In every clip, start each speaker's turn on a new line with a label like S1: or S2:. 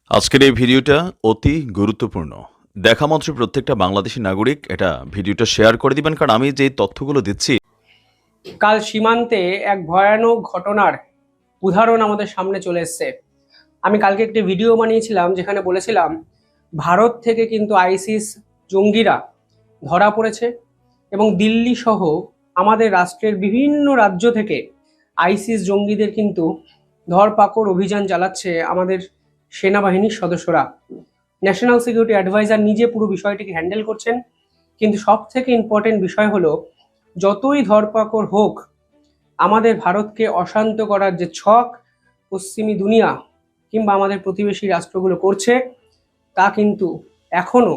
S1: আজকের এই ভিডিওটা অতি গুরুত্বপূর্ণ। দেখা মাত্র প্রত্যেকটা বাংলাদেশী নাগরিক এটা ভিডিওটা শেয়ার করে দিবেন, কারণ আমি যে তথ্যগুলো দিচ্ছি
S2: কাল সীমান্তে এক ভয়ানক ঘটনার উদাহরণ আমাদের সামনে চলে এসছে। আমি কালকে একটি ভিডিও বানিয়েছিলাম যেখানে বলেছিলাম ভারত থেকে কিন্তু আইসিস জঙ্গিরা ধরা পড়েছে এবং দিল্লি সহ আমাদের রাষ্ট্রের বিভিন্ন রাজ্য থেকে আইসিস জঙ্গিদের কিন্তু ধরপাকড় অভিযান চালাচ্ছে আমাদের সেনাবাহিনীর সদস্যরা। ন্যাশনাল সিকিউরিটি অ্যাডভাইজার নিজে পুরো বিষয়টিকে হ্যান্ডেল করছেন, কিন্তু সব থেকে ইম্পর্টেন্ট বিষয় হলো যতই ধরপাকড় হোক, আমাদের ভারতকে অশান্ত করার যে ছক পশ্চিমী দুনিয়া কিংবা আমাদের প্রতিবেশী রাষ্ট্রগুলো করছে তা কিন্তু এখনো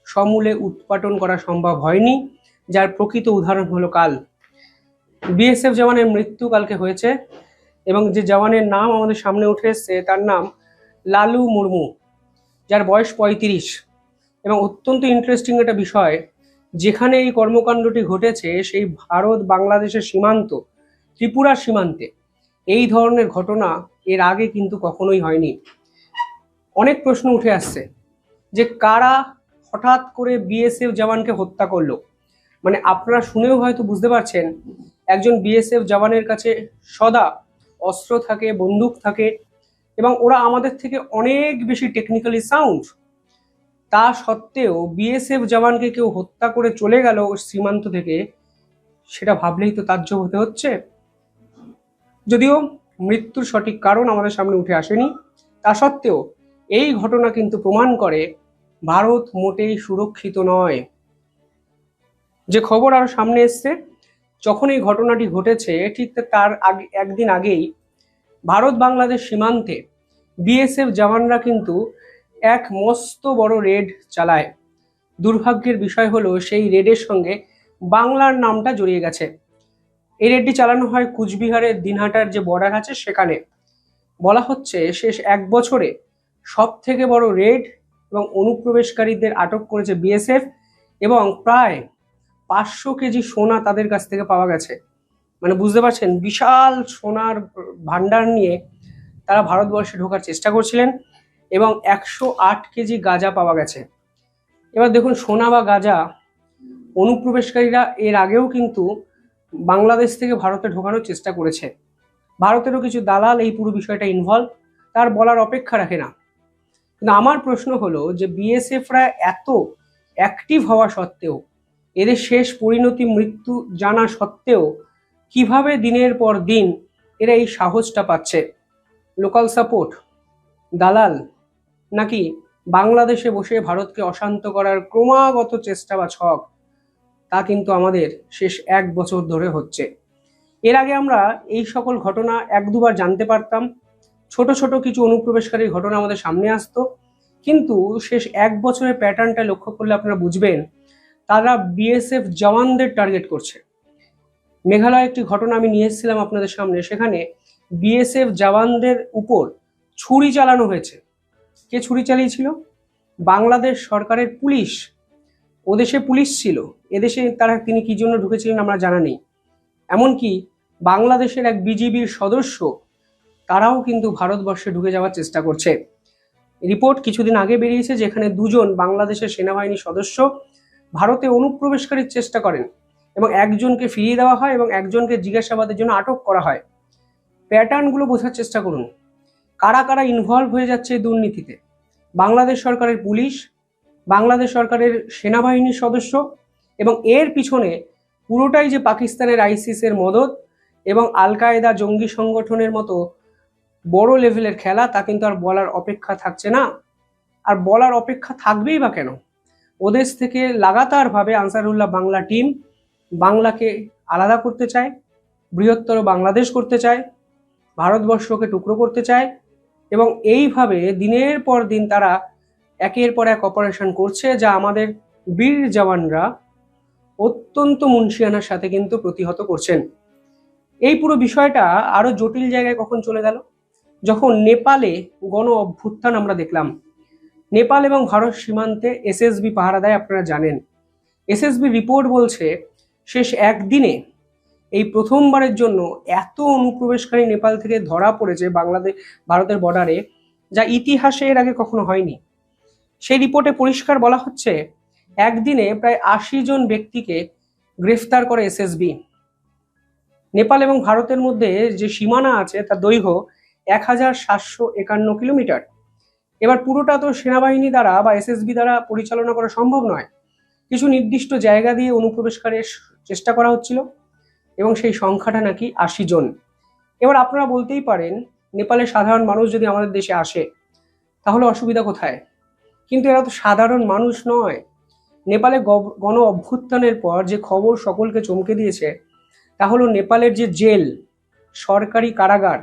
S2: সমূলে উৎপাটন করা সম্ভব হয়নি, যার প্রকৃত উদাহরণ হলো কাল বিএসএফ জওয়ানের মৃত্যু কালকে হয়েছে এবং যে জওয়ানের নাম আমাদের সামনে উঠে এসছে তার নাম লালু মুর্মু, যার বয়স ৩৫। এবং অত্যন্ত ইন্টারেস্টিং একটা বিষয়, যেখানে এই কর্মকাণ্ডটি ঘটেছে সেই ভারত বাংলাদেশের সীমান্ত, ত্রিপুরার সীমান্তে এই ধরনের ঘটনা এর আগে কিন্তু কখনোই হয়নি। অনেক প্রশ্ন উঠে আসছে যে কারা হঠাৎ করে বিএসএফ জওয়ানকে হত্যা করলো। মানে আপনারা শুনেও হয়তো বুঝতে পারছেন, একজন বিএসএফ জওয়ানের কাছে সদা অস্ত্র থাকে, বন্দুক থাকে এবং ওরা আমাদের থেকে অনেক বেশি টেকনিক্যালি সাউন্ড। তা সত্ত্বেও বিএসএফ জওয়ানকে কেউ হত্যা করে চলে গেল সীমান্ত থেকে, সেটা ভাবলেই তো তাজ্জব হতে হচ্ছে। যদিও মৃত্যুর সঠিক কারণ আমাদের সামনে উঠে আসেনি, তা সত্ত্বেও এই ঘটনা কিন্তু প্রমাণ করে ভারত মোটেই সুরক্ষিত নয়। যে খবর আরো সামনে এসছে, যখন এই ঘটনাটি ঘটেছে ঠিক তার আগে একদিন আগেই ভারত বাংলাদেশ সীমান্তে বিএসএফ জওয়ানরা কিন্তু এক মস্ত বড় রেড চালায়। দুর্ভাগ্যের বিষয় হলো সেই রেডের সঙ্গে বাংলার নামটা জড়িয়ে গেছে। এই রেডটি চালানো হয় কুচবিহারের দিনহাটার যে বর্ডার আছে সেখানে। বলা হচ্ছে শেষ এক বছরে সব থেকে বড় রেড এবং অনুপ্রবেশকারীদের আটক করেছে বিএসএফ এবং প্রায় 500 কেজি সোনা তাদের কাছ থেকে পাওয়া গেছে। মানে বুঝতে পারছেন, বিশাল সোনার ভান্ডার নিয়ে তারা ভারতবর্ষে ঢোকার চেষ্টা করছিলেন এবং 108 কেজি গাঁজা পাওয়া গেছে। এবার দেখুন, সোনা বা গাঁজা অনুপ্রবেশকারীরা এর আগেও কিন্তু বাংলাদেশ থেকে ভারতে ঢোকানোর চেষ্টা করেছে। ভারতেরও কিছু দালাল এই পুরো বিষয়টা ইনভলভ, তার বলার অপেক্ষা রাখে না। কিন্তু আমার প্রশ্ন হলো যে বিএসএফরা এত অ্যাক্টিভ হওয়া সত্ত্বেও, এদের শেষ পরিণতি মৃত্যু জানা সত্ত্বেও কিভাবে দিনের পর দিন এরা এই সাহসটা পাচ্ছে? লোকাল সাপোর্ট, দালাল, নাকি বাংলাদেশে বসে ভারতকে অশান্ত করার ক্রমাগত চেষ্টা বা ছক? তা কিন্তু আমাদের শেষ এক বছর ধরে হচ্ছে। এর আগে আমরা এই সকল ঘটনা এক দুবার জানতে পারতাম, ছোট ছোট কিছু অনুপ্রবেশকারীর ঘটনা আমাদের সামনে আসতো, কিন্তু শেষ এক বছরের প্যাটার্নটা লক্ষ্য করলে আপনারা বুঝবেন তারা বিএসএফ জওয়ানদের টার্গেট করছে। মেঘালয় একটি ঘটনা আমি নিয়ে এসেছিলাম আপনাদের সামনে, সেখানে বিএসএফ জওয়ানদের উপর ছুরি চালানো হয়েছে। কে ছুরি চালিয়েছিল? বাংলাদেশ সরকারের পুলিশ। ওদেশে পুলিশ ছিল, এদেশে তিনি কি জন্য ঢুকেছিলেন আমরা জানা নেই। এমনকি বাংলাদেশের এক বিজিবির সদস্য, তারাও কিন্তু ভারতবর্ষে ঢুকে যাওয়ার চেষ্টা করছে। রিপোর্ট কিছুদিন আগে বেরিয়েছে যেখানে দুজন বাংলাদেশের সেনাবাহিনীর সদস্য ভারতে অনুপ্রবেশকারীর চেষ্টা করেন এবং একজনকে ফিরিয়ে দেওয়া হয় এবং একজনকে জিজ্ঞাসাবাদের জন্য আটক করা হয়। প্যাটার্নগুলো বোঝার চেষ্টা করুন, কারা কারা ইনভলভ হয়ে যাচ্ছে এই দুর্নীতিতে। বাংলাদেশ সরকারের পুলিশ, বাংলাদেশ সরকারের সেনাবাহিনীর সদস্য, এবং এর পিছনে পুরোটাই যে পাকিস্তানের আইসিসের মদত এবং আল কায়েদা জঙ্গি সংগঠনের মতো বড় লেভেলের খেলা, তা কিন্তু আর বলার অপেক্ষা থাকছে না। আর বলার অপেক্ষা থাকবেই বা কেন? ওদেশ থেকে লাগাতারভাবে আনসারুল্লাহ বাংলা টিম বাংলাকে আলাদা করতে চায়, বৃহত্তর বাংলাদেশ করতে চায়, ভারতবর্ষকে টুকরো করতে চায় এবং এইভাবে দিনের পর দিন তারা একের পর এক অপারেশন করছে, যা আমাদের বীর জওয়ানরা অত্যন্ত মুনশিয়ানার সাথে কিন্তু প্রতিহত করছেন। এই পুরো বিষয়টা আরো জটিল জায়গায় কখন চলে গেল, যখন নেপালে গণ অভ্যুত্থান আমরা দেখলাম। নেপাল এবং ভারত সীমান্তে এসএসবি পাহারা দেয়, আপনারা জানেন। এসএসবি রিপোর্ট বলছে শেষ একদিনে এই প্রথমবারের জন্য এত অনুপ্রবেশকারী নেপাল থেকে ধরা পড়েছে ভারতের বর্ডারে, যা ইতিহাসে এর আগে কখনো হয়নি। সেই রিপোর্টে পরিষ্কার বলা হচ্ছে একদিনে প্রায় ৮০ জন ব্যক্তিকে গ্রেফতার করে এসএসবি। নেপাল এবং ভারতের মধ্যে যে সীমানা আছে তার দৈর্ঘ্য ১,৭৫১ কিলোমিটার। এবার পুরোটা তো সেনাবাহিনী দ্বারা বা এসএসবি দ্বারা পরিচালনা করা সম্ভব নয়। কিছু নির্দিষ্ট জায়গা দিয়ে অনুপ্রবেশকারীর চেষ্টা করা হচ্ছিল এবং সেই সংখ্যাটা নাকি ৮০ জন। এবার আপনারা বলতেই পারেন নেপালের সাধারণ মানুষ যদি আমাদের দেশে আসে তাহলে অসুবিধা কোথায়? কিন্তু এরা তো সাধারণ মানুষ নয়। নেপালে গণ অভ্যুত্থানের পর যে খবর সকলকে চমকে দিয়েছে তা হলো নেপালের যে জেল, সরকারি কারাগার,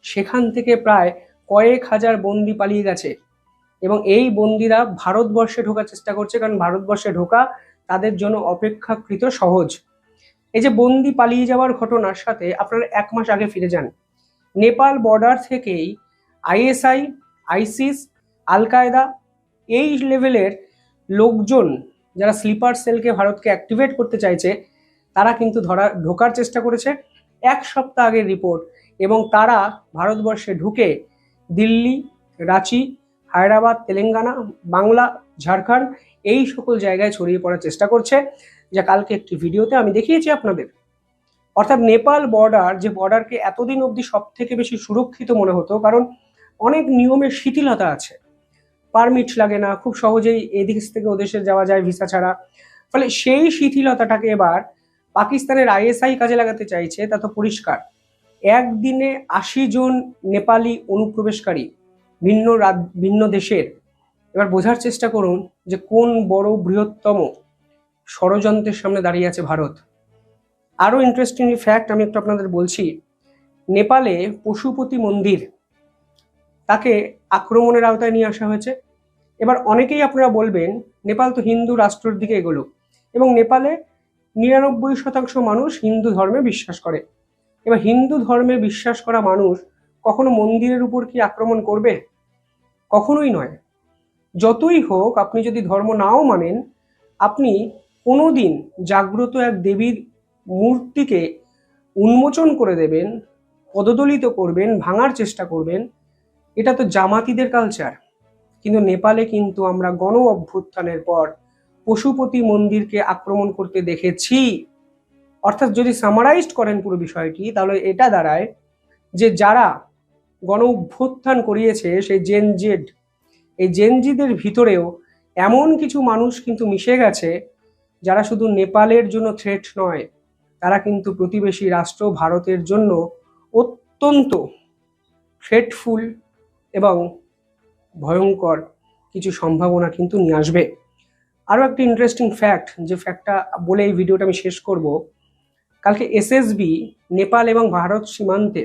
S2: সেখান থেকে প্রায় কয়েক হাজার বন্দি পালিয়ে গেছে এবং এই বন্দিরা ভারতবর্ষে ঢোকার চেষ্টা করছে, কারণ ভারতবর্ষে ঢোকা তাদের জন্য অপেক্ষাকৃত সহজ। এই যে বন্দি পালিয়ে যাওয়ার ঘটনার সাথে আপনারা ১ মাস আগে ফিরে যান। নেপাল বর্ডার থেকেই আইএসআই, আইসিস, আল কায়দা এই লেভেলের লোকজন যারা স্লিপার সেলকে ভারতকে অ্যাক্টিভেট করতে চাইছে তারা কিন্তু ঢোকার চেষ্টা করেছে। ১ সপ্তাহ আগের রিপোর্ট, এবং তারা ভারতবর্ষে ঢুকে দিল্লি, রাঁচি, হায়দ্রাবাদ, তেলেঙ্গানা, বাংলা, ঝাড়খণ্ড এই সকল জায়গায় ছড়িয়ে পড়ার চেষ্টা করছে, যা কালকে একটি ভিডিওতে আমি দেখিয়েছি আপনাদের। অর্থাৎ নেপাল বর্ডার, যে বর্ডারকে এতদিন অবধি সব থেকে বেশি সুরক্ষিত মনে হতো, কারণ অনেক নিয়মের শিথিলতা আছে, পারমিট লাগে না, খুব সহজেই এদিক থেকে ওদেশে যাওয়া যায় ভিসা ছাড়া। ফলে সেই শিথিলতাটাকে এবার পাকিস্তানের আইএসআই কাজে লাগাতে চাইছে। তা তো পরিষ্কার। একদিনে ৮০ জন নেপালি অনুপ্রবেশকারী ভিন্ন দেশের। এবার বোঝার চেষ্টা করুন যে কোন বড় বৃহত্তম ষড়যন্ত্রের সামনে দাঁড়িয়ে আছে ভারত। আরও ইন্টারেস্টিং ফ্যাক্ট আমি একটু আপনাদের বলছি। নেপালে পশুপতি মন্দির, তাকে আক্রমণের আওতায় নিয়ে আসা হয়েছে। এবার অনেকেই আপনারা বলবেন নেপাল তো হিন্দু রাষ্ট্রের দিকে এগোলো, এবং নেপালে ৯৯% মানুষ হিন্দু ধর্মে বিশ্বাস করে। এবার হিন্দু ধর্মে বিশ্বাস করা মানুষ কখনো মন্দিরের উপর কি আক্রমণ করবে? কখনোই নয়। যতই হোক, আপনি যদি ধর্ম নাও মানেন, আপনি কোনোদিন জাগ্রত এক দেবীর মূর্তিকে উন্মোচন করে দেবেন, পদদলিত করবেন, ভাঙার চেষ্টা করবেন, এটা তো জামাতিদের কালচার। কিন্তু নেপালে কিন্তু আমরা গণ অভ্যুত্থানের পর পশুপতি মন্দিরকে আক্রমণ করতে দেখেছি। অর্থাৎ যদি সামারাইজড করেন পুরো বিষয়টি, তাহলে এটা দাঁড়ায় যে যারা গণ অভ্যুত্থান করিয়েছে সেই জেনজেড, এই জেনজিদের ভিতরেও এমন কিছু মানুষ কিন্তু মিশে গেছে যারা শুধু নেপালের জন্য থ্রেট নয়, তারা কিন্তু প্রতিবেশী রাষ্ট্র ভারতের জন্য অত্যন্ত থ্রেটফুল এবং ভয়ঙ্কর কিছু সম্ভাবনা কিন্তু নিয়ে আসবে। আরও একটা ইন্টারেস্টিং ফ্যাক্ট, যে ফ্যাক্টটা বলে এই ভিডিওটা আমি শেষ করব। কালকে এসএসবি নেপাল এবং ভারত সীমান্তে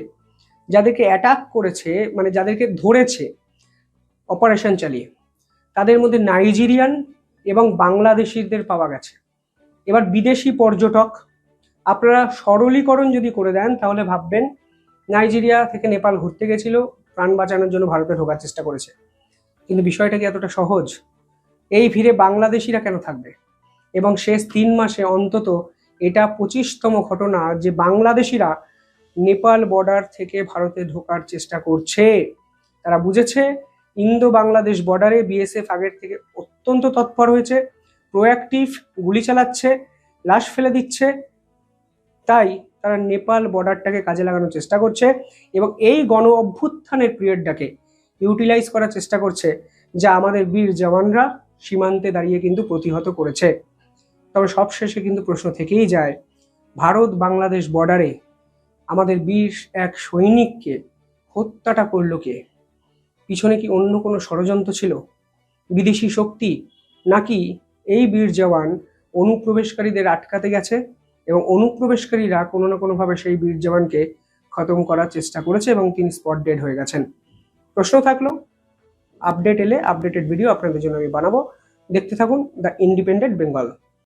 S2: যাদেরকে অ্যাটাক করেছে, মানে যাদেরকে ধরেছে অপারেশন চালিয়ে, তাদের মধ্যে নাইজেরিয়ান এবং বাংলাদেশিদের পাওয়া গেছে। এবার বিদেশি পর্যটক আপনারা সরলীকরণ যদি করে দেন তাহলে ভাববেন নাইজেরিয়া থেকে নেপাল ঘুরতে গেছিল, প্রাণ বাঁচানোর জন্য ভারতে ঢোকার চেষ্টা করেছে। কিন্তু বিষয়টা কি এতটা সহজ? এই ভিড়ে বাংলাদেশিরা কেন থাকবে? এবং শেষ ৩ মাসে অন্তত এটা ২৫তম ঘটনা যে বাংলাদেশিরা নেপাল বর্ডার থেকে ভারতে ঢোকার চেষ্টা করছে। তারা বুঝেছে ইন্দো বাংলাদেশ বর্ডারে বিএসএফ আগের থেকে অত্যন্ত তৎপর হয়েছে, প্রোঅ্যাক্টিভ, গুলি চালাচ্ছে, লাশ ফেলে দিচ্ছে। তাই তারা নেপাল বর্ডারটাকে কাজে লাগানোর চেষ্টা করছে এবং এই গণ অভ্যুত্থানের পিরিয়ডটাকে ইউটিলাইজ করার চেষ্টা করছে, যা আমাদের বীর জওয়ানরা সীমান্তে দাঁড়িয়ে কিন্তু প্রতিহত করেছে। তবে সবশেষে কিন্তু প্রশ্ন থেকেই যায়, ভারত বাংলাদেশ বর্ডারে আমাদের বীর এক সৈনিককে হত্যাটা করলো কে? পিছনে কি অন্য কোনো ষড়যন্ত্র ছিল, বিদেশি শক্তি, নাকি এই বীর জওয়ান অনুপ্রবেশকারীদের আটকাতে গেছে এবং অনুপ্রবেশকারীরা কোনো না কোনোভাবে সেই বীর জওয়ানকে খতম করার চেষ্টা করেছে এবং তিনি স্পট ডেড হয়ে গেছেন? প্রশ্ন থাকলো, আপডেট এলে আপডেটেড ভিডিও আপনাদের জন্য আমি বানাবো। দেখতে থাকুন দ্য ইন্ডিপেন্ডেন্ট বেঙ্গল।